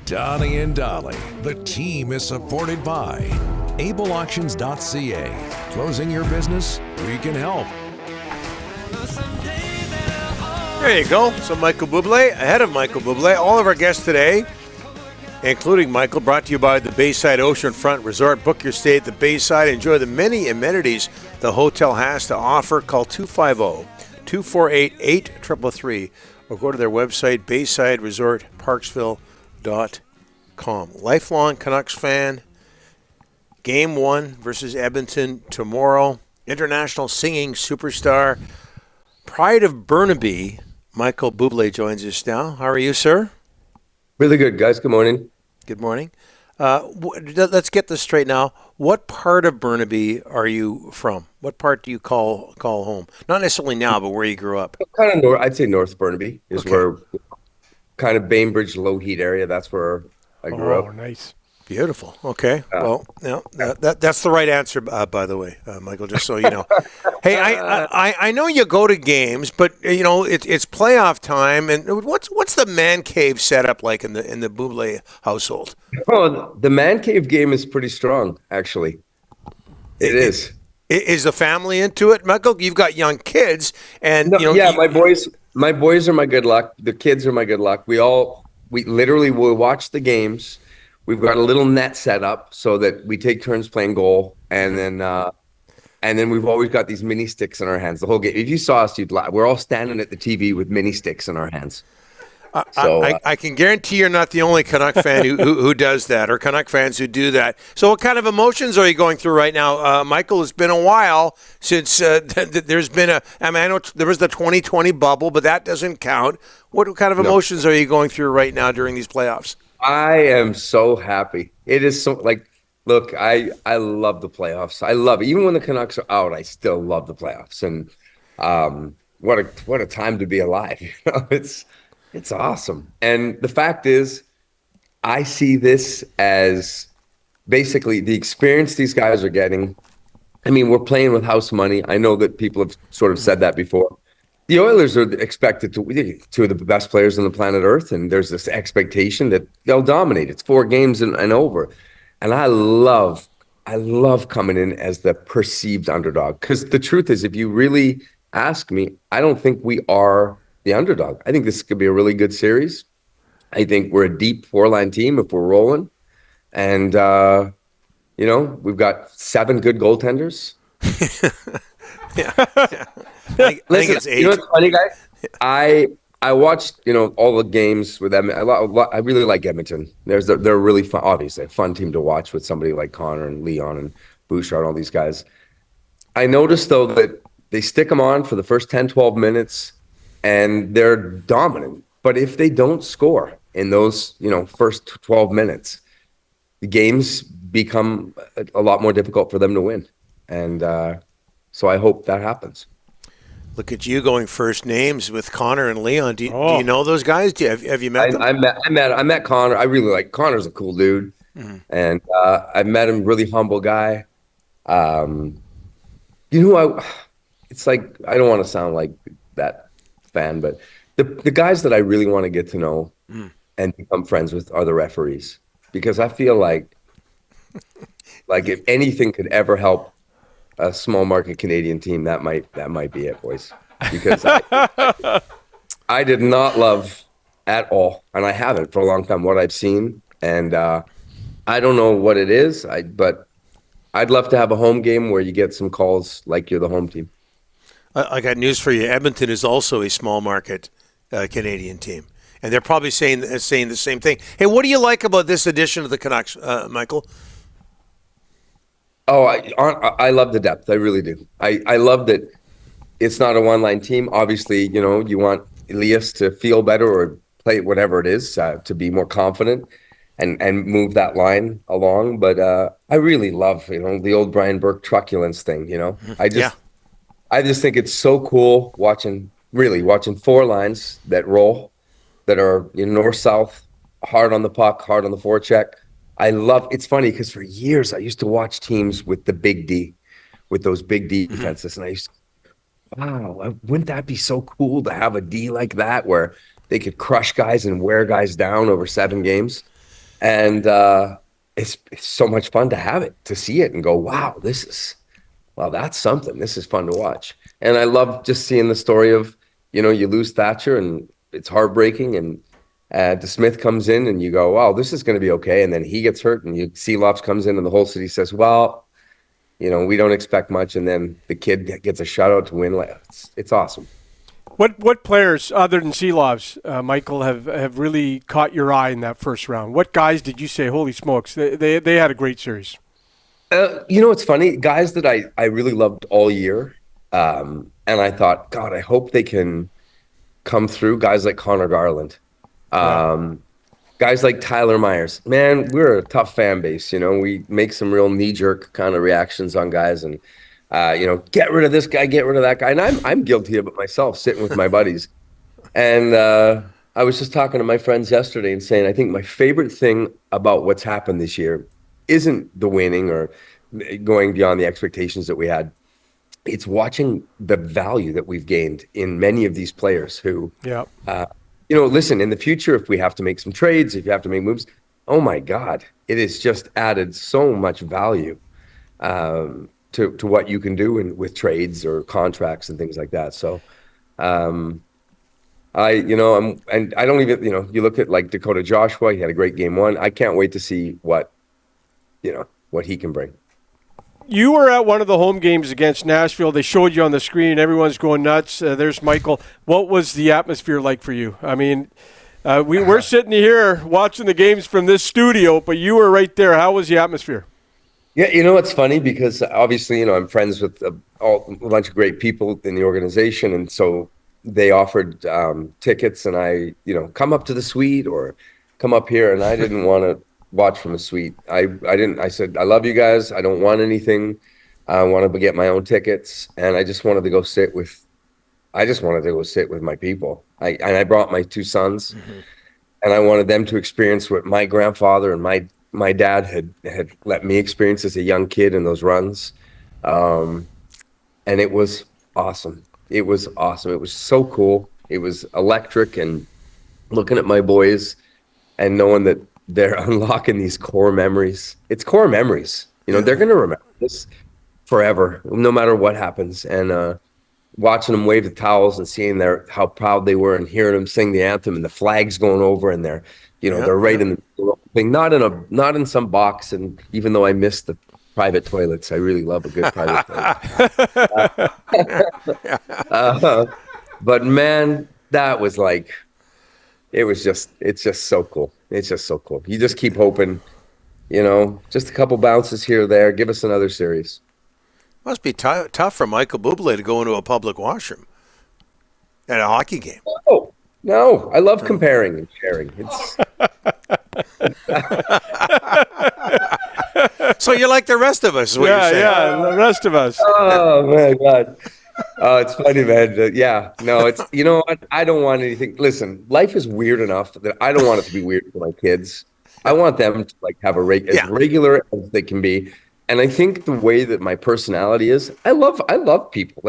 Donnie and Dolly. The team is supported by ableauctions.ca. Closing your business? We can help. There you go. So Michael Bublé, ahead of Michael Bublé, all of our guests today, including Michael, brought to you by the Bayside Oceanfront Resort. Book your stay at the Bayside. Enjoy the many amenities the hotel has to offer. Call 250-248-8333 or go to their website, BaysideResortParksville.com. Lifelong Canucks fan. Game 1 versus Edmonton tomorrow. International singing superstar, pride of Burnaby, Michael Bublé joins us now. How are you, sir? Really good, guys. Good morning. Good morning. Let's get this straight now. What part of Burnaby are you from? What part do you call home? Not necessarily now, but where you grew up. Kind of north. I'd say North Burnaby is where, kind of Bainbridge, low heat area. That's where I grew up. Oh, nice. Beautiful. Okay. Well, that's the right answer, by the way, Michael. Just so you know. Hey, I know you go to games, but it's playoff time, and what's the man cave setup like in the Buble household? Oh, the man cave game is pretty strong, actually. It is. Is the family into it, Michael? You've got young kids, and my boys are my good luck. The kids are my good luck. We literally will watch the games. We've got a little net set up so that we take turns playing goal, and then we've always got these mini sticks in our hands the whole game. If you saw us, you'd laugh. We're all standing at the TV with mini sticks in our hands. I can guarantee you're not the only Canuck fan who does that, or Canuck fans who do that. So what kind of emotions are you going through right now? Michael, it's been a while since there's been I know there was the 2020 bubble, but that doesn't count. What kind of emotions are you going through right now during these playoffs? I am so happy. It is so look, I love the playoffs. I love it. Even when the Canucks are out, I still love the playoffs. And what a time to be alive. It's awesome. And the fact is, I see this as basically the experience these guys are getting. I mean, we're playing with house money. I know that people have sort of said that before. The Oilers are expected to be two of the best players on the planet Earth, and there's this expectation that they'll dominate. It's 4 games and over. And I love coming in as the perceived underdog, because the truth is, if you really ask me, I don't think we are the underdog. I think this could be a really good series. I think we're a deep 4-line team if we're rolling. And, we've got 7 good goaltenders. Yeah. I think it's 8. You know what's funny, guys? I watched all the games with them. I really like Edmonton. They're really fun, obviously a fun team to watch with somebody like Connor and Leon and Bouchard and all these guys. I noticed though that they stick them on for the first 10-12 minutes and they're dominant. But if they don't score in those first 12 minutes, the games become a lot more difficult for them to win. And so I hope that happens. Look at you going first names with Connor and Leon. Do you know those guys? Have you met them? I met Connor. I really like Connor's a cool dude, and I met him. Really humble guy. It's like I don't want to sound like that fan, but the guys that I really want to get to know and become friends with are the referees, because I feel like if anything could ever help a small market Canadian team, that might be it, boys. Because I did not love at all, and I haven't for a long time, what I've seen. And I don't know what it is, but I'd love to have a home game where you get some calls like you're the home team. I got news for you. Edmonton is also a small market Canadian team, and they're probably saying the same thing. Hey, what do you like about this edition of the Canucks, Michael? Oh, I love the depth. I really do. I love that it's not a one-line team. Obviously, you want Elias to feel better or play whatever it is to be more confident and move that line along. But I really love, the old Brian Burke truculence thing, I just think it's so cool watching 4 lines that roll, that are north-south, hard on the puck, hard on the forecheck. It's funny because for years I used to watch teams with the big D, with those big D defenses. And I used to, wow, wouldn't that be so cool to have a D like that where they could crush guys and wear guys down over 7 games? And it's so much fun to have it, to see it and go, wow, that's something. This is fun to watch. And I love just seeing the story of, you lose Thatcher and it's heartbreaking, and DeSmith comes in and you go, wow, this is going to be okay. And then he gets hurt and Seelops comes in and the whole city says, well, we don't expect much. And then the kid gets a shutout to win. It's awesome. What players other than Seelops, Michael, have really caught your eye in that first round? What guys did you say, holy smokes, they had a great series? It's funny, guys that I really loved all year. And I thought, God, I hope they can come through. Guys like Connor Garland. Guys like Tyler Myers. Man, we're a tough fan base. We make some real knee-jerk kind of reactions on guys, and get rid of this guy, get rid of that guy. And I'm guilty of it myself, sitting with my buddies. And I was just talking to my friends yesterday and saying, I think my favorite thing about what's happened this year isn't the winning or going beyond the expectations that we had. It's watching the value that we've gained in many of these players who, listen, in the future, if we have to make some trades, if you have to make moves, oh my God, it has just added so much value to what you can do with trades or contracts and things like that. So, I don't even, you look at like Dakota Joshua, he had a great game one. I can't wait to see what he can bring. You were at one of the home games against Nashville. They showed you on the screen. Everyone's going nuts. There's Michael. What was the atmosphere like for you? I mean, we're sitting here watching the games from this studio, but you were right there. How was the atmosphere? Yeah, it's funny because obviously, I'm friends with a bunch of great people in the organization. And so they offered tickets, and I, come up to the suite or come up here. And I didn't want to watch from a suite. I said, I love you guys. I don't want anything. I want to get my own tickets. And I just wanted to go sit with my people. I brought my two sons, and I wanted them to experience what my grandfather and my dad had let me experience as a young kid in those runs. And it was awesome. It was awesome. It was so cool. It was electric, and looking at my boys and knowing that they're unlocking these core memories. It's core memories. They're going to remember this forever, no matter what happens. And watching them wave the towels and seeing how proud they were, and hearing them sing the anthem and the flags going over, and they're right in the thing, not in some box. And even though I miss the private toilets, I really love a good private toilet. But man, that was like, it's just so cool. It's just so cool. You just keep hoping, just a couple bounces here or there. Give us another series. Must be tough for Michael Buble to go into a public washroom at a hockey game. No. I love comparing and sharing. So you're like the rest of us, is what you're saying. Yeah, the rest of us. Oh, my God. Oh, it's funny, man. It's, what? I don't want anything. Listen, life is weird enough that I don't want it to be weird for my kids. I want them to have as regular as they can be. And I think the way that my personality is, I love people.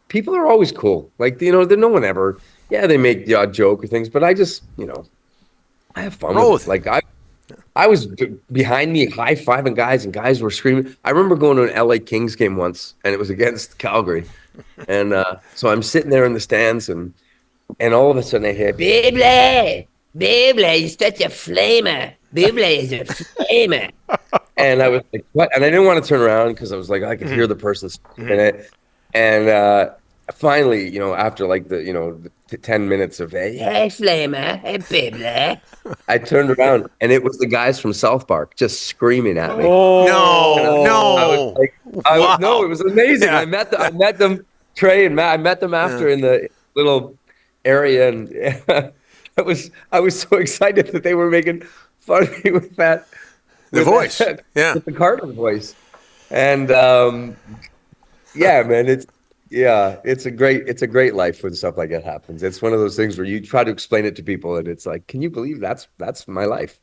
People are always cool. No one ever, they make the odd joke or things, but I just, I have fun with it. I was behind me high-fiving guys, and guys were screaming. I remember going to an LA Kings game once, and it was against Calgary. And so I'm sitting there in the stands, and all of a sudden I hear, Buble, you're such a flamer. Buble is a flamer. And I was like, what? And I didn't want to turn around because I was like, I could hear the person screaming it. And finally, after the 10 minutes of, hey, flamer, hey, Buble, I turned around, and it was the guys from South Park just screaming at me. Oh, no. I was like, it was amazing. Yeah. I met them, Trey and Matt. I met them after in the little area, and I was so excited that they were making fun of me with that. The voice. With the Cardinal voice. And man, it's a great life when stuff like that happens. It's one of those things where you try to explain it to people, and it's like, can you believe that's my life?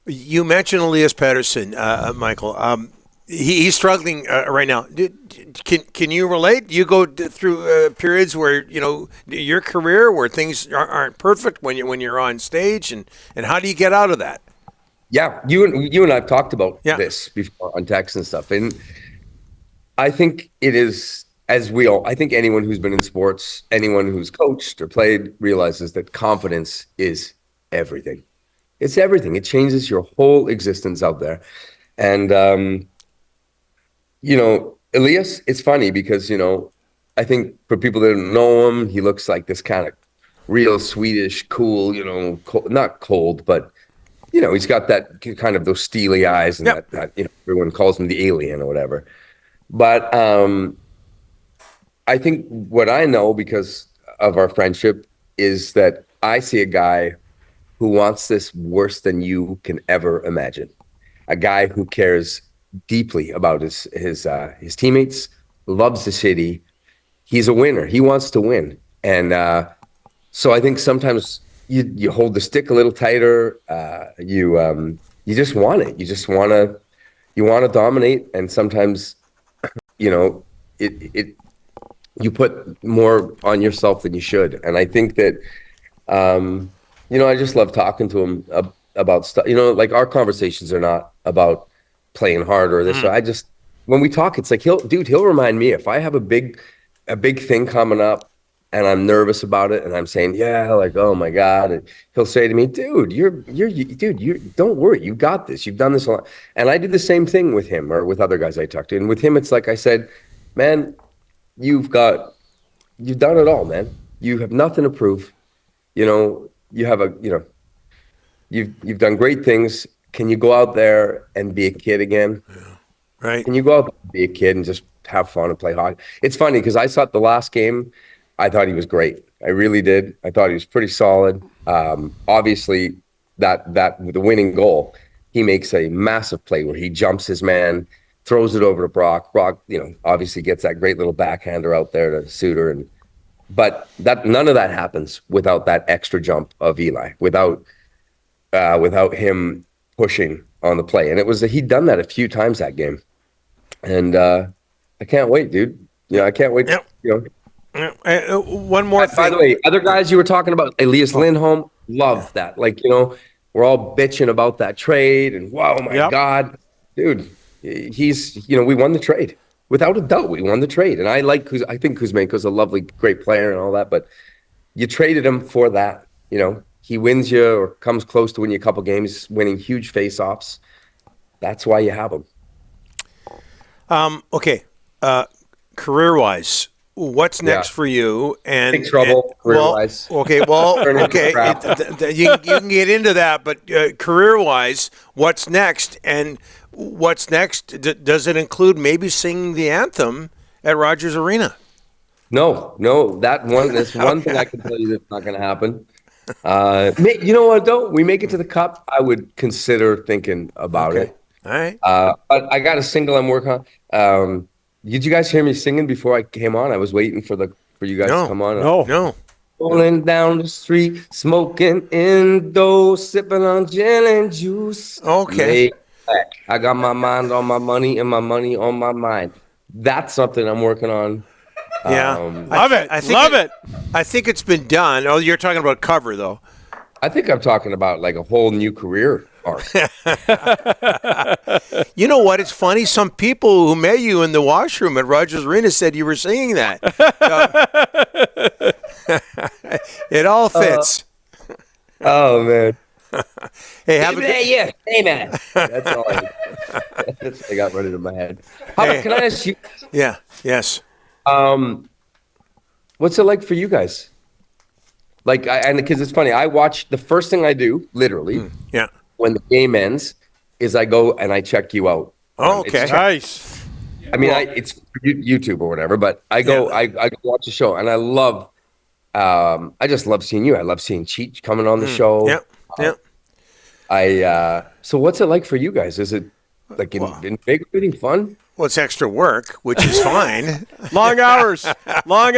You mentioned Elias Pettersson, Michael. He's struggling right now. Can you relate? You go through periods where your career where things aren't perfect when you're on stage, and how do you get out of that? Yeah, you and I've talked about Yeah. this before on text and stuff, and I think it is, I think anyone who's been in sports, anyone who's coached or played realizes that confidence is everything. It's everything. It changes your whole existence out there. And, Elias, it's funny because, I think for people that don't know him, he looks like this kind of real Swedish, cool, not cold, but, he's got that kind of those steely eyes and that everyone calls him the alien or whatever. But I think what I know because of our friendship is that I see a guy who wants this worse than you can ever imagine. A guy who cares deeply about his teammates, loves the city. He's a winner. He wants to win. And so I think sometimes you hold the stick a little tighter. You just want it. You want to dominate. And sometimes, you put more on yourself than you should. And I think that, I just love talking to him about stuff. Like our conversations are not about playing hard or this. So when we talk, it's like he'll remind me if I have a big thing coming up and I'm nervous about it and I'm saying, yeah, like, oh my God. And he'll say to me, dude, you don't worry. You got this. You've done this a lot. And I do the same thing with him or with other guys I talk to. And with him, it's like I said, man, you've done it all, man. You have nothing to prove. You have you've done great things. Can you go out there and be a kid again? Yeah. Right. Can you go out there and be a kid and just have fun and play hockey? It's funny because I saw the last game. I thought he was great. I really did. I thought he was pretty solid. Obviously, that the winning goal, he makes a massive play where he jumps his man, throws it over to Brock. Brock, obviously gets that great little backhander out there to Suter, but none of that happens without that extra jump of Eli, without him pushing on the play. And he'd done that a few times that game, and I can't wait, dude. I can't wait. One more thing. By the way, other guys you were talking about, Elias Lindholm, love that. Like, we're all bitching about that trade, and wow, my God, dude, he's, we won the trade. Without a doubt, we won the trade. And I think Kuzmenko's a lovely, great player and all that, but you traded him for that. He wins you or comes close to winning a couple games, winning huge face-offs. That's why you have him. Okay. Career-wise, what's next for you? And big trouble, career-wise. Okay. You can get into that, but career-wise, what's next? And what's next? Does it include maybe singing the anthem at Rogers Arena? No. That's one thing I can tell you that's not going to happen. You know what, though? We make it to the Cup, I would consider thinking about it. All right. But I got a single I'm working on. Did you guys hear me singing before I came on? I was waiting for you guys to come on. No. Rolling down the street, smoking indoors, sipping on gin and juice. Okay. I got my mind on my money and my money on my mind. That's something I'm working on. Yeah. Love it. I think it's been done. Oh, you're talking about cover, though. I think I'm talking about like a whole new career arc. You know what? It's funny. Some people who met you in the washroom at Rogers Arena said you were singing that. It all fits. Oh, man. Hey, have a good... Yeah, hey, man. That's all I got running in my head. Can I ask you? Yeah. Yes. What's it like for you guys? Like, because it's funny, I watch the first thing I do, literally, when the game ends, is I go and I check you out. Oh, okay, nice. I mean, it's YouTube or whatever, but I go, I go watch the show, and I love, I just love seeing you. I love seeing Cheech coming on the show. Yeah. So what's it like for you guys? Is it like invigorating, fun? Well, it's extra work, which is fine. Long hours, Mike.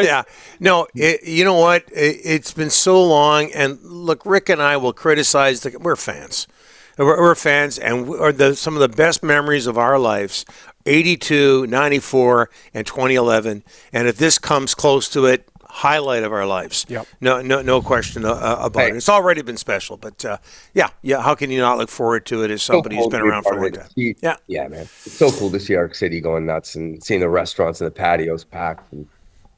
Yeah. No, you know what? It's been so long. And look, Rick and I will criticize. We're fans. We're fans, and some of the best memories of our lives, 82, 94, and 2011. And if this comes close to it, highlight of our lives. Yep. No question about it. It's already been special, but yeah. How can you not look forward to it as somebody who's been around for a long time? Yeah, man. It's so cool to see Arc City going nuts and seeing the restaurants and the patios packed. And,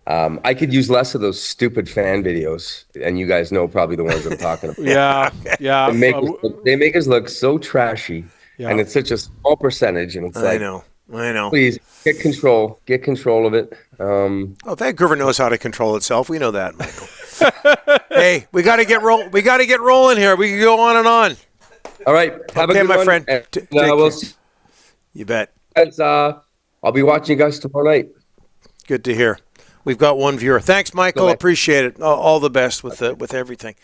I could use less of those stupid fan videos, and you guys know probably the ones I'm talking about. Yeah. They make us look so trashy, and it's such a small percentage, and it's I know. Please get control of it. Vancouver knows how to control itself. We know that, Michael. Hey, we got to get rolling here. We can go on and on. All right, have a good my one. friend. And, You bet. Guys, I'll be watching you guys tomorrow night. Good to hear. We've got one viewer. Thanks, Michael. Appreciate it. All the best with everything.